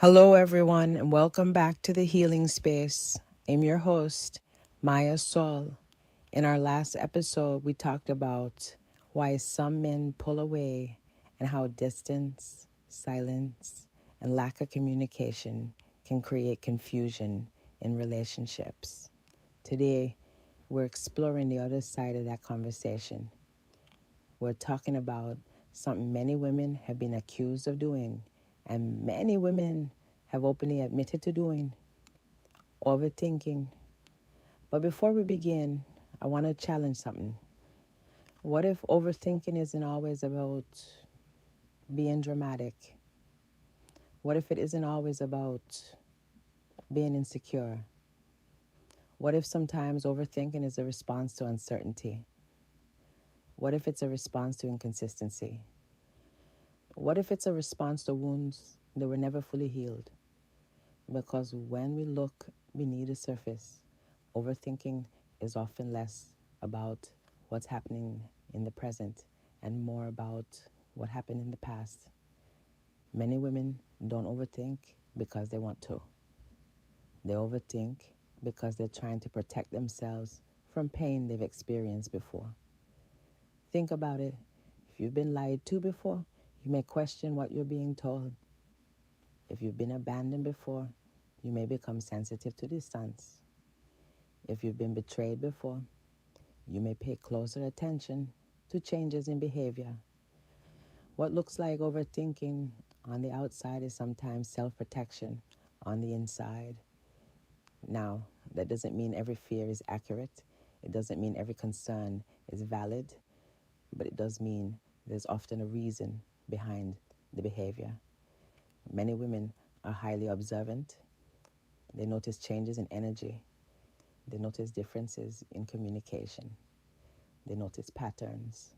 Hello, everyone, and welcome back to the Healing Space. I'm your host, Maya Sol. In our last episode, we talked about why some men pull away and how distance, silence, and lack of communication can create confusion in relationships. Today, we're exploring the other side of that conversation. We're talking about something many women have been accused of doing, and many women have openly admitted to doing: overthinking. But before we begin, I want to challenge something. What if overthinking isn't always about being dramatic? What if it isn't always about being insecure? What if sometimes overthinking is a response to uncertainty? What if it's a response to inconsistency? What if it's a response to wounds that were never fully healed? Because when we look beneath the surface, overthinking is often less about what's happening in the present and more about what happened in the past. Many women don't overthink because they want to. They overthink because they're trying to protect themselves from pain they've experienced before. Think about it. If you've been lied to before, you may question what you're being told. If you've been abandoned before, you may become sensitive to distance. If you've been betrayed before, you may pay closer attention to changes in behavior. What looks like overthinking on the outside is sometimes self-protection on the inside. Now, that doesn't mean every fear is accurate. It doesn't mean every concern is valid, but it does mean there's often a reason behind the behavior. Many women are highly observant. They notice changes in energy. They notice differences in communication. They notice patterns.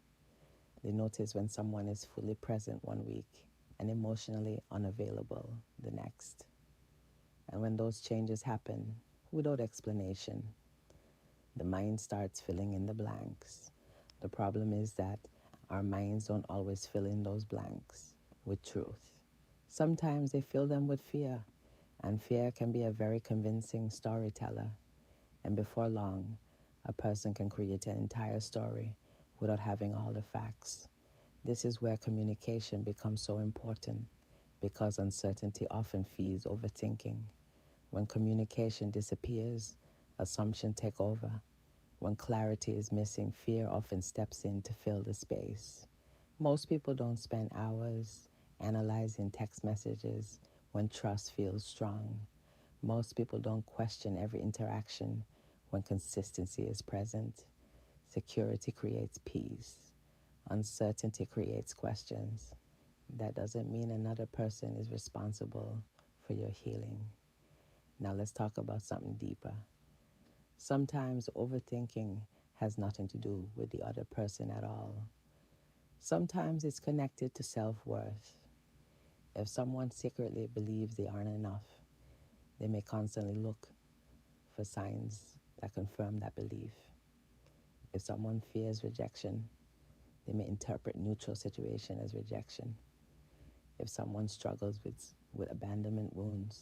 They notice when someone is fully present one week and emotionally unavailable the next. And when those changes happen without explanation, the mind starts filling in the blanks. The problem is that our minds don't always fill in those blanks with truth. Sometimes they fill them with fear, and fear can be a very convincing storyteller. And before long, a person can create an entire story without having all the facts. This is where communication becomes so important because uncertainty often feeds overthinking. When communication disappears, assumptions take over. When clarity is missing, fear often steps in to fill the space. Most people don't spend hours analyzing text messages when trust feels strong. Most people don't question every interaction when consistency is present. Security creates peace. Uncertainty creates questions. That doesn't mean another person is responsible for your healing. Now let's talk about something deeper. Sometimes overthinking has nothing to do with the other person at all. Sometimes it's connected to self-worth. If someone secretly believes they aren't enough, they may constantly look for signs that confirm that belief. If someone fears rejection, they may interpret neutral situation as rejection. If someone struggles with abandonment wounds,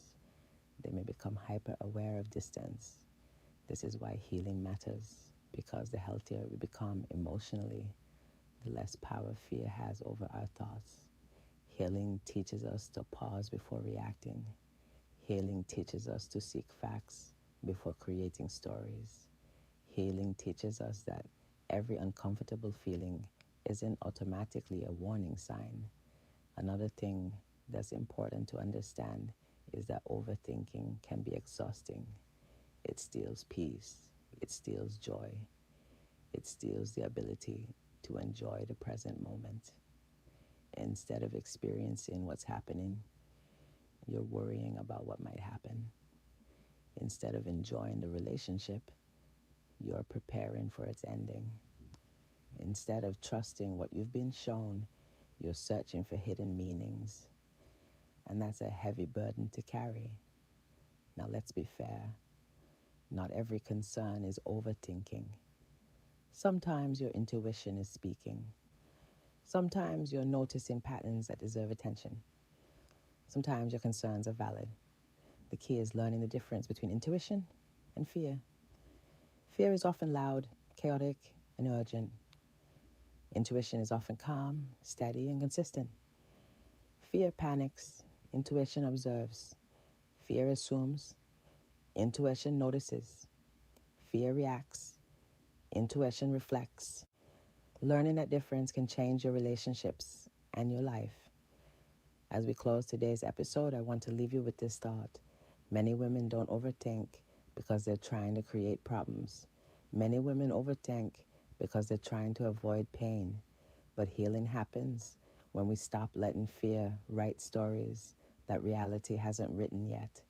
they may become hyper aware of distance. This is why healing matters, because the healthier we become emotionally, the less power fear has over our thoughts. Healing teaches us to pause before reacting. Healing teaches us to seek facts before creating stories. Healing teaches us that every uncomfortable feeling isn't automatically a warning sign. Another thing that's important to understand is that overthinking can be exhausting. It steals peace, it steals joy, it steals the ability to enjoy the present moment. Instead of experiencing what's happening, you're worrying about what might happen. Instead of enjoying the relationship, you're preparing for its ending. Instead of trusting what you've been shown, you're searching for hidden meanings. And that's a heavy burden to carry. Now, let's be fair. Not every concern is overthinking. Sometimes your intuition is speaking. Sometimes you're noticing patterns that deserve attention. Sometimes your concerns are valid. The key is learning the difference between intuition and fear. Fear is often loud, chaotic, and urgent. Intuition is often calm, steady, and consistent. Fear panics, intuition observes. Fear assumes, intuition notices. Fear reacts, intuition reflects. Learning that difference can change your relationships and your life. As we close today's episode, I want to leave you with this thought. Many women don't overthink because they're trying to create problems. Many women overthink because they're trying to avoid pain. But healing happens when we stop letting fear write stories that reality hasn't written yet.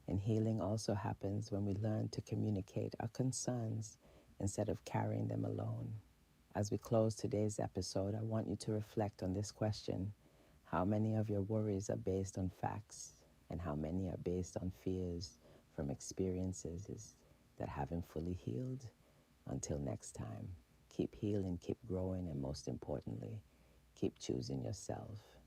And healing also happens when we learn to communicate our concerns instead of carrying them alone. As we close today's episode, I want you to reflect on this question. How many of your worries are based on facts, and how many are based on fears from experiences that haven't fully healed? Until next time, keep healing, keep growing, and most importantly, keep choosing yourself.